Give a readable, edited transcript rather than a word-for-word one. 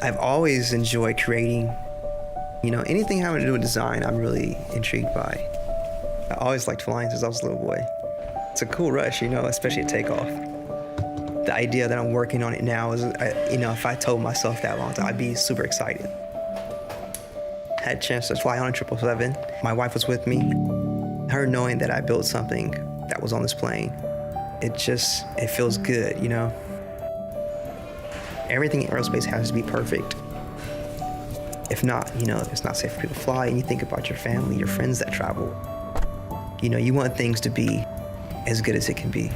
I've always enjoyed creating. Anything having to do with design, I'm really intrigued by. I always liked flying since I was a little boy. It's a cool rush, especially at takeoff. The idea that I'm working on it now is, if I told myself that long time, I'd be super excited. Had a chance to fly on a 777. My wife was with me. Her knowing that I built something that was on this plane, it feels good, Everything in aerospace has to be perfect. If not, it's not safe for people to fly, and you think about your family, your friends that travel. You want things to be as good as it can be.